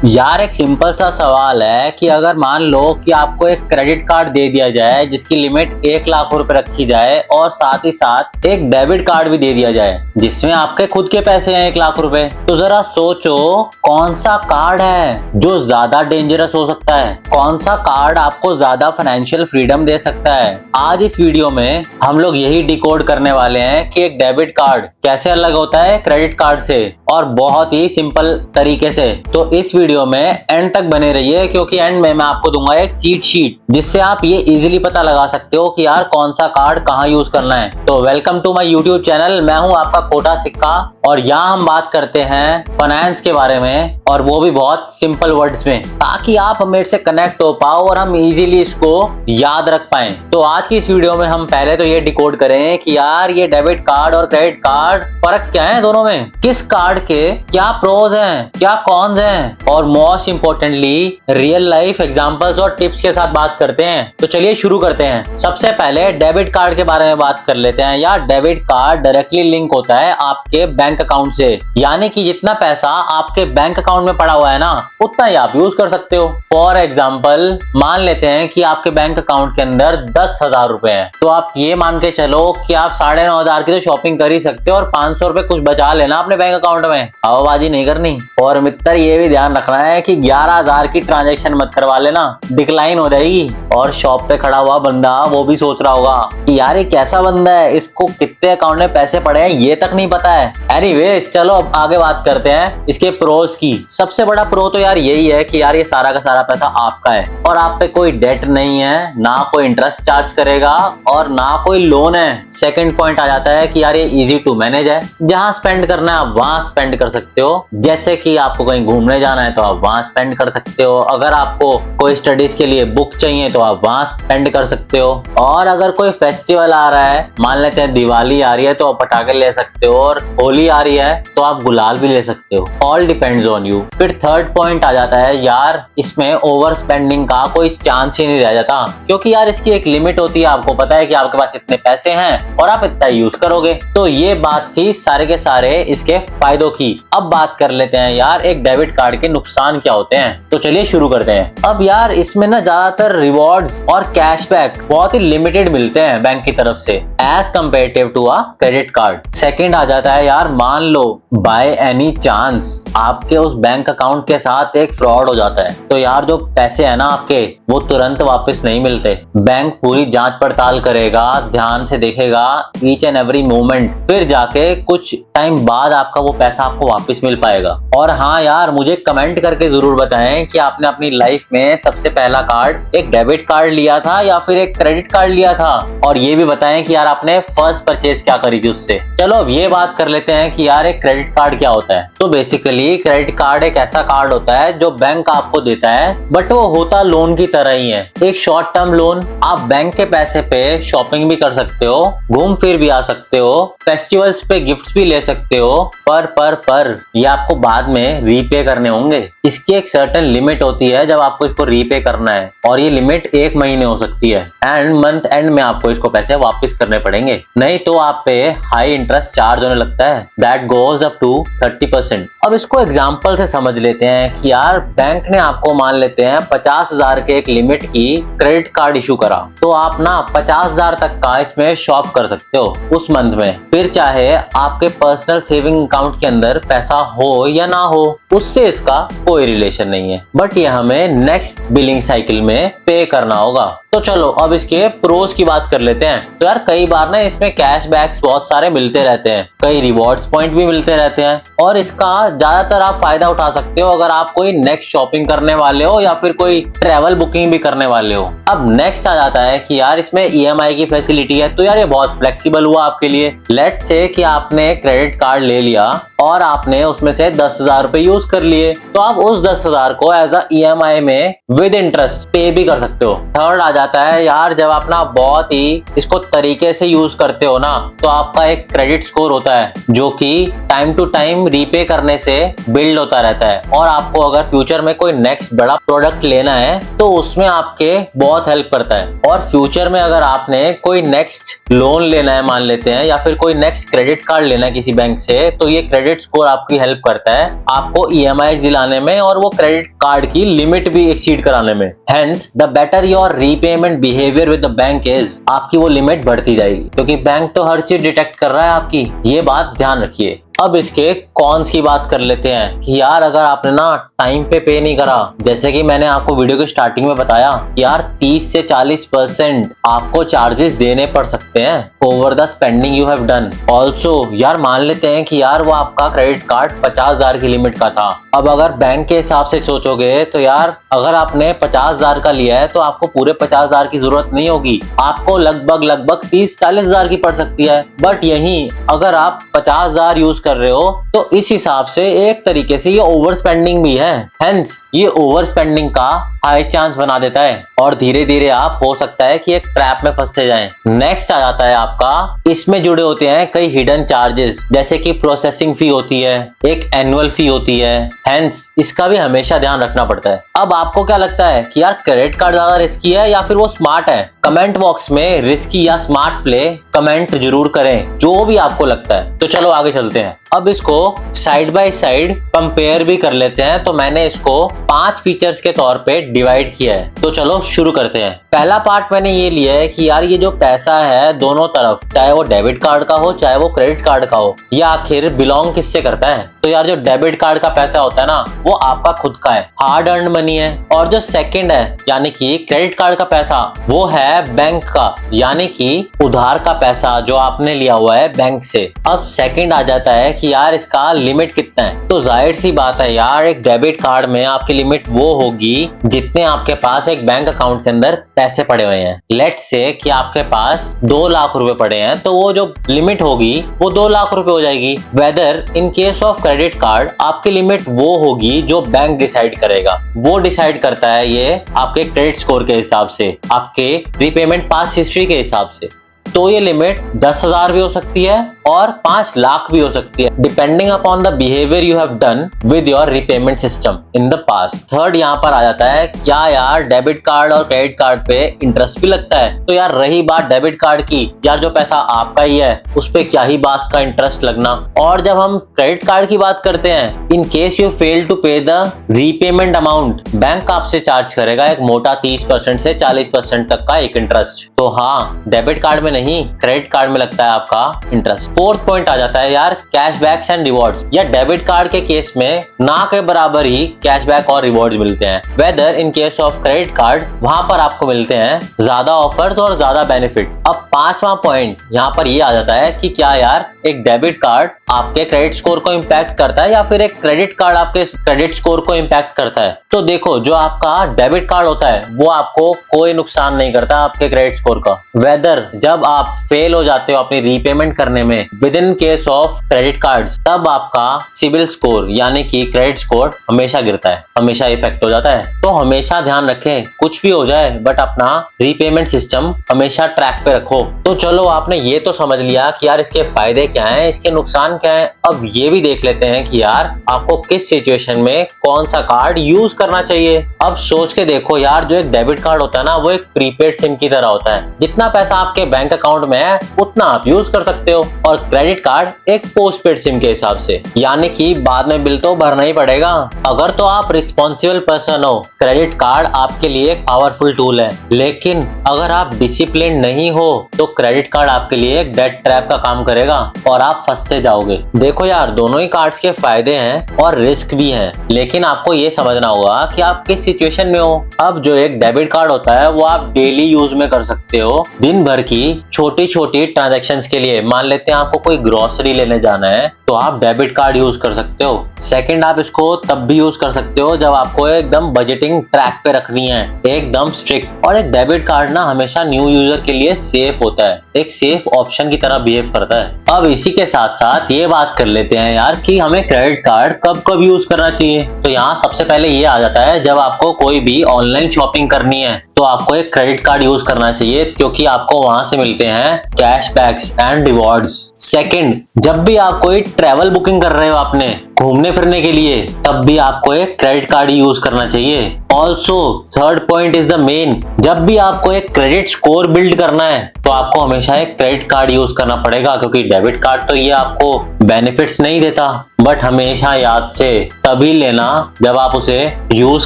यार एक सिंपल सा सवाल है कि अगर मान लो कि आपको एक क्रेडिट कार्ड दे दिया जाए जिसकी लिमिट 1 लाख रुपए रखी जाए और साथ ही साथ एक डेबिट कार्ड भी दे दिया जाए जिसमें आपके खुद के पैसे हैं 1 लाख रुपए, तो जरा सोचो कौन सा कार्ड है जो ज्यादा डेंजरस हो सकता है, कौन सा कार्ड आपको ज्यादा फाइनेंशियल फ्रीडम दे सकता है। आज इस वीडियो में हम लोग यही डिकोड करने वाले हैं कि एक डेबिट कार्ड कैसे अलग होता है क्रेडिट कार्ड से, और बहुत ही सिंपल तरीके से। तो इस वीडियो में एंड तक बने रहिए क्योंकि एंड में मैं आपको दूंगा एक चीट शीट जिससे आप ये इजीली पता लगा सकते हो कि यार कौन सा कार्ड कहाँ यूज करना है। तो welcome to my YouTube channel, मैं हूं आपका खोटा सिक्का और यहाँ हम बात करते हैं फाइनेंस के बारे में, और वो भी बहुत सिंपल वर्ड्स में, ताकि आप मेरे से कनेक्ट हो पाओ और हम इजीली इसको याद रख पाए। तो आज की इस वीडियो में हम पहले तो ये डिकोड करें कि यार ये डेबिट कार्ड और क्रेडिट कार्ड फर्क क्या है दोनों में, किस कार्ड के क्या प्रोज हैं, क्या कॉन्स हैं, और most importantly real life examples और टिप्स के साथ बात करते हैं। तो चलिए शुरू करते हैं। सबसे पहले डेबिट कार्ड के बारे में बात कर लेते हैं। यार डेबिट कार्ड डायरेक्टली लिंक होता है आपके बैंक अकाउंट से, यानी कि जितना पैसा आपके बैंक अकाउंट में पड़ा हुआ है ना उतना ही आप यूज कर सकते हो। फॉर एग्जाम्पल मान लेते हैं कि आपके बैंक अकाउंट के अंदर 10,000 रुपए हैं, तो आप ये मान के चलो कि आप 9,500 की तो शॉपिंग कर ही सकते हो और 500 रुपए कुछ बचा लेना अपने बैंक अकाउंट में, हवाबाजी नहीं करनी। और मित्र ये भी ध्यान रखना है कि 11,000 की ट्रांजेक्शन मत करवा लेना, डिक्लाइन हो जाएगी। और शॉप पे खड़ा हुआ बंदा वो भी सोच रहा होगा कि यार ये कैसा बंदा है, इसको कितने अकाउंट में पैसे पड़े हैं ये तक नहीं पता है। एनीवेज चलो अब आगे बात करते हैं इसके प्रोज की। सबसे बड़ा प्रो तो यार यही है कि यार ये सारा का सारा पैसा आपका है और आप पे कोई डेट नहीं है, ना कोई इंटरेस्ट चार्ज करेगा और ना कोई लोन है। सेकंड पॉइंट आ जाता है कि यार ये इजी टू मैनेज है, जहां स्पेंड करना है आप वहां स्पेंड कर सकते हो। जैसे कि आपको कहीं घूमने जाना है तो आप वहां स्पेंड कर सकते हो, अगर आपको कोई स्टडीज के लिए बुक चाहिए तो आप वहां स्पेंड कर सकते हो, और अगर कोई फेस्टिवल आ रहा है, मान लेते हैं दिवाली आ रही है तो आप पटाखे ले सकते हो, और होली आ रही है तो आप गुलाल भी ले सकते हो। All depends on you. फिर थर्ड पॉइंट आ जाता है यार इसमें ओवर स्पेंडिंग का कोई चांस ही नहीं रह जाता, क्योंकि यार इसकी एक लिमिट होती है, आपको पता है कि आपके पास इतने पैसे हैं और आप इतना यूज करोगे। तो ये बात थी सारे के सारे इसके फायदों की। अब बात कर लेते हैं यार एक डेबिट कार्ड के नुकसान क्या होते हैं। तो चलिए शुरू करते हैं। अब यार इसमें ना ज्यादातर रिवॉर्ड्स और कैशबैक बहुत ही लिमिटेड मिलते हैं बैंक की तरफ से as comparative to a credit card. Second आ जाता है यार मान लो बाय एनी चांस आपके उस बैंक अकाउंट के साथ एक फ्रॉड हो जाता है, तो यार जो पैसे है ना आपके वो तुरंत वापस नहीं मिलते। बैंक पूरी जांच पड़ताल करेगा, ध्यान से देखेगा ईच एंड एवरी मोमेंट, फिर जाके कुछ टाइम बाद आपका वो पैसा आपको वापस मिल पाएगा। और हाँ यार मुझे कमेंट करके जरूर बताएं कि आपने अपनी लाइफ में सबसे पहला कार्ड एक डेबिट कार्ड लिया था या फिर एक क्रेडिट कार्ड लिया था, और ये भी बताएं कि यार आपने फर्स्ट परचेज क्या करी थी उससे। चलो अब ये बात कर लेते हैं कि यार एक क्रेडिट कार्ड क्या होता है। तो बेसिकली क्रेडिट कार्ड एक ऐसा कार्ड होता है जो बैंक आपको देता है, बट वो होता लोन की तरह ही है, एक शॉर्ट टर्म लोन। आप बैंक के पैसे पे शॉपिंग भी कर सकते हो, घूम फिर भी आ सकते हो, फेस्टिवल्स पे गिफ्ट्स भी ले सकते हो, पर ये आपको बाद में रीपे करने होंगे। इसकी एक सर्टेन लिमिट होती है जब आपको इसको रीपे करना है, और ये लिमिट 1 महीने हो सकती है, एंड मंथ एंड में आपको इसको पैसे वापस करने पड़ेंगे, नहीं तो आप पे हाई इंटरेस्ट चार्ज होने लगता है, दैट गोज अप टू 30%। अब इसको एग्जांपल से समझ लेते हैं कि यार बैंक ने आपको मान लेते हैं 50,000 के एक लिमिट की क्रेडिट कार्ड इशू करा, तो आप ना 50,000 तक का इसमें शॉप कर सकते हो उस मंथ में। फिर चाहे आपके पर्सनल सेविंग अकाउंट के अंदर पैसा हो या ना हो, उससे इसका कोई रिलेशन नहीं है, बट ये हमें नेक्स्ट बिलिंग साइकिल में पे करना होगा। तो चलो अब इसके प्रोज की बात कर लेते हैं। तो यार कई बार ना इसमें कैशबैक्स बहुत सारे मिलते रहते हैं, कई रिवॉर्ड्स पॉइंट भी मिलते रहते हैं, और इसका ज्यादातर आप फायदा उठा सकते हो अगर आप कोई नेक्स्ट शॉपिंग करने वाले हो या फिर कोई ट्रैवल बुकिंग भी करने वाले हो। अब नेक्स्ट आ जाता है कि यार इसमें ईएमआई की फैसिलिटी है, तो यार ये बहुत फ्लेक्सिबल हुआ आपके लिए। लेट्स से कि आपने क्रेडिट कार्ड ले लिया और आपने उसमें से 10,000 रुपए यूज कर लिए, तो आप उस 10,000 को एज अ ईएमआई में विद इंटरेस्ट पे भी कर सकते हो। थर्ड आ जाता है यार जब आप ना बहुत ही इसको तरीके से यूज करते हो ना, तो आपका एक क्रेडिट स्कोर होता है जो कि टाइम टू टाइम रीपे करने से बिल्ड होता रहता है, और आपको अगर फ्यूचर में कोई नेक्स्ट बड़ा प्रोडक्ट लेना है तो उसमें आपके बहुत हेल्प करता है। और फ्यूचर में अगर आपने कोई नेक्स्ट लोन लेना है मान लेते हैं, या फिर कोई नेक्स्ट क्रेडिट कार्ड लेना है किसी बैंक से, तो ये क्रेडिट क्रेडिट स्कोर आपकी हेल्प करता है आपको ईएमआई दिलाने में और वो क्रेडिट कार्ड की लिमिट भी एक्सीड कराने में। Hence the better your repayment behaviour with the bank is, आपकी वो लिमिट बढ़ती जाएगी क्योंकि बैंक तो हर चीज डिटेक्ट कर रहा है आपकी, ये बात ध्यान रखिए। अब इसके कॉन्स की बात कर लेते हैं कि यार अगर आपने ना टाइम पे नहीं करा, जैसे कि मैंने आपको वीडियो के स्टार्टिंग में बताया, यार 30 से 40% आपको चार्जेस देने पड़ सकते हैं over the spending you have done. Also यार मान लेते हैं कि यार वो आपका क्रेडिट कार्ड 50,000 की लिमिट का था। अब अगर बैंक के हिसाब से सोचोगे तो यार अगर आपने 50,000 का लिया है तो आपको पूरे 50,000 की जरूरत नहीं होगी, आपको लगभग 30-40,000 की पड़ सकती है। बट यहीं अगर आप 50,000 यूज कर रहे हो तो इस हिसाब से एक तरीके से ये ओवर स्पेंडिंग भी है। हेंस ये ओवर स्पेंडिंग का हाई चांस बना देता है और धीरे धीरे आप हो सकता है कि एक ट्रैप में फंसते जाएं। नेक्स्ट आ जाता है आपका, इसमें जुड़े होते हैं कई हिडन चार्जेस, जैसे कि प्रोसेसिंग फी होती है, एक एनुअल फी होती है। हेंस इसका भी हमेशा ध्यान रखना पड़ता है। अब आपको क्या लगता है कि यार क्रेडिट कार्ड ज्यादा रिस्की है या फिर वो स्मार्ट है? कमेंट बॉक्स में रिस्की या स्मार्ट प्ले कमेंट जरूर करें, जो भी आपको लगता है। तो चलो आगे चलते हैं। अब इसको साइड बाय साइड कंपेयर भी कर लेते हैं। तो मैंने इसको 5 फीचर्स के तौर पे डिवाइड किया है। तो चलो शुरू करते हैं। पहला पार्ट मैंने ये लिया है कि यार ये जो पैसा है दोनों तरफ, चाहे वो डेबिट कार्ड का हो चाहे वो क्रेडिट कार्ड का हो, ये आखिर बिलोंग किससे करता है? तो यार जो डेबिट कार्ड का पैसा होता है ना, वो आपका खुद का है, हार्ड अर्न मनी है। और जो सेकंड है यानी कि क्रेडिट कार्ड का पैसा, वो है बैंक का, यानी कि उधार का पैसा जो आपने लिया हुआ है बैंक से। अब सेकंड आ जाता है कि यार इसका लिमिट कितना है। तो जाहिर सी बात है यार, एक डेबिट कार्ड में आपकी लिमिट वो होगी जितने आपके पास एक बैंक अकाउंट के अंदर पैसे पड़े हुए हैं। लेट्स से कि आपके पास 2 लाख रुपए पड़े हैं, तो वो जो लिमिट होगी वो 2 लाख रुपए हो जाएगी। Whether in case of credit card आपकी लिमिट वो होगी जो बैंक डिसाइड करेगा। वो डिसाइड करता है ये आपके क्रेडिट स्कोर के हिसाब से, आपके रीपेमेंट पास हिस्ट्री के हिसाब से। तो ये लिमिट 10,000 भी हो सकती है और 5 लाख भी हो सकती है, depending upon the behaviour you have done with your repayment system in the past. Third यहाँ पर आ जाता है, क्या यार डेबिट कार्ड और क्रेडिट कार्ड पे इंटरेस्ट भी लगता है? तो यार रही बात डेबिट कार्ड की, यार जो पैसा आपका ही है उस पे क्या ही बात का इंटरेस्ट लगना। और जब हम क्रेडिट कार्ड की बात करते हैं, in case you fail to pay the repayment amount, bank आपसे चार्ज करेगा एक मोटा 30% से 40% तक का एक इंटरेस्ट। तो हाँ, डेबिट कार्ड में नहीं, क्रेडिट कार्ड में लगता है आपका इंटरेस्ट। फोर्थ पॉइंट आ जाता है यार कैशबैक्स एंड रिवॉर्ड्स। या डेबिट कार्ड के केस में ना के बराबर ही कैशबैक और रिवॉर्ड्स मिलते हैं। Whether in case of credit card, वहां पर आपको मिलते हैं ज्यादा ऑफर्स और ज्यादा बेनिफिट। अब 5वां पॉइंट यहाँ पर ये आ जाता है कि क्या यार एक डेबिट कार्ड आपके क्रेडिट स्कोर को इम्पैक्ट करता है या फिर एक क्रेडिट कार्ड आपके क्रेडिट स्कोर को इम्पैक्ट करता है? तो देखो, जो आपका डेबिट कार्ड होता है वो आपको कोई नुकसान नहीं करता आपके क्रेडिट स्कोर का। वेदर जब आप फेल हो जाते हो अपनी रीपेमेंट करने में with in case of credit cards, तब आपका सिबिल स्कोर यानी कि क्रेडिट स्कोर हमेशा गिरता है, हमेशा इफेक्ट हो जाता है। तो हमेशा ध्यान रखें, कुछ भी हो जाए बट अपना रीपेमेंट सिस्टम हमेशा ट्रैक पे रखो। तो चलो आपने ये तो समझ लिया कि यार इसके फायदे क्या हैं, इसके नुकसान क्या हैं। अब ये भी देख लेते हैं कि यार आपको किस सिचुएशन में कौन सा कार्ड यूज करना चाहिए। अब सोच के देखो यार, जो एक डेबिट कार्ड होता है ना, वो एक प्रीपेड सिम की तरह होता है। जितना पैसा आपके बैंक अकाउंट में है उतना आप यूज कर सकते हो, और क्रेडिट कार्ड एक पोस्टपेड सिम के हिसाब से, यानी कि बाद में बिल तो भरना ही पड़ेगा। अगर तो आप रिस्पॉन्सिबल पर्सन हो, क्रेडिट कार्ड आपके लिए एक पावरफुल टूल है, लेकिन अगर आप डिसिप्लिन नहीं हो तो क्रेडिट कार्ड आपके लिए एक डेट ट्रैप का काम करेगा और आप फंसते जाओगे। देखो यार, दोनों ही कार्ड्स के फायदे हैं और रिस्क भी हैं, लेकिन आपको ये समझना होगा कि आप किस सिचुएशन में हो। अब जो एक डेबिट कार्ड होता है वो आप डेली यूज में कर सकते हो, दिन भर की छोटी छोटी ट्रांजैक्शंस के लिए। मान लेते हैं आपको कोई ग्रोसरी लेने जाना है तो आप डेबिट कार्ड यूज कर सकते हो। सेकंड, आप इसको तब भी यूज कर सकते हो जब आपको एकदम बजटिंग ट्रैक पे रखनी है, एकदम स्ट्रिक्ट। और एक डेबिट कार्ड ना हमेशा न्यू यूजर के लिए सेफ होता है, एक सेफ ऑप्शन की तरह बिहेव करता है। अब इसी के साथ साथ ये बात कर लेते हैं यार कि हमें क्रेडिट कार्ड कब कब यूज करना चाहिए। तो यहाँ सबसे पहले ये आ जाता है, जब आपको कोई भी ऑनलाइन शॉपिंग करनी है तो आपको एक क्रेडिट कार्ड यूज करना चाहिए, क्योंकि आपको वहां से मिलते हैं कैशबैक्स एंड रिवॉर्ड्स। सेकंड, जब भी आप कोई ट्रैवल बुकिंग कर रहे हो आपने घूमने फिरने के लिए, तब भी आपको एक क्रेडिट कार्ड यूज करना चाहिए। Also third point is the main, जब भी आपको एक क्रेडिट स्कोर बिल्ड करना है तो आपको हमेशा एक क्रेडिट कार्ड यूज करना पड़ेगा, क्योंकि डेबिट कार्ड तो ये आपको बेनिफिट्स नहीं देता, बट हमेशा याद से तभी लेना जब आप उसे यूज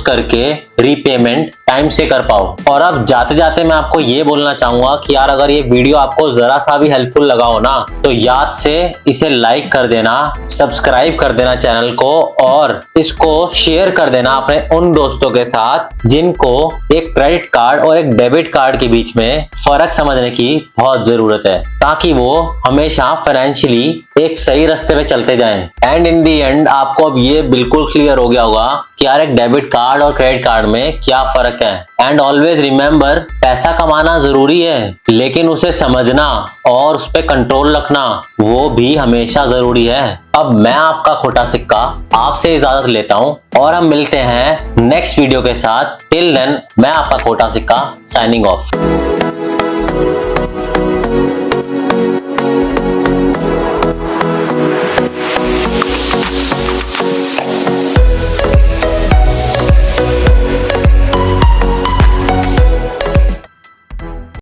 करके रीपेमेंट टाइम से कर पाओ। और अब जाते जाते मैं आपको ये बोलना चाहूंगा कि यार अगर ये वीडियो आपको जरा सा भी हेल्पफुल लगा हो ना तो याद से इसे लाइक कर देना, सब्सक्राइब कर देना चैनल को और इसको शेयर कर देना अपने उन दोस्तों के साथ जिनको एक क्रेडिट कार्ड और एक डेबिट कार्ड के बीच में फर्क समझने की बहुत जरूरत है, ताकि वो हमेशा फाइनेंशियली एक सही रास्ते पे चलते जाएं। एंड इन दी एंड आपको अब ये बिल्कुल क्लियर हो गया होगा कि यार एक डेबिट कार्ड और क्रेडिट कार्ड में क्या फर्क है। एंड ऑलवेज रिमेंबर, पैसा कमाना जरूरी है लेकिन उसे समझना और उस पर कंट्रोल रखना वो भी हमेशा जरूरी है। अब मैं आपका खोटा सिक्का आपसे इजाजत लेता हूं और हम मिलते हैं नेक्स्ट वीडियो के साथ। टिल देन मैं आपका खोटा सिक्का साइनिंग ऑफ।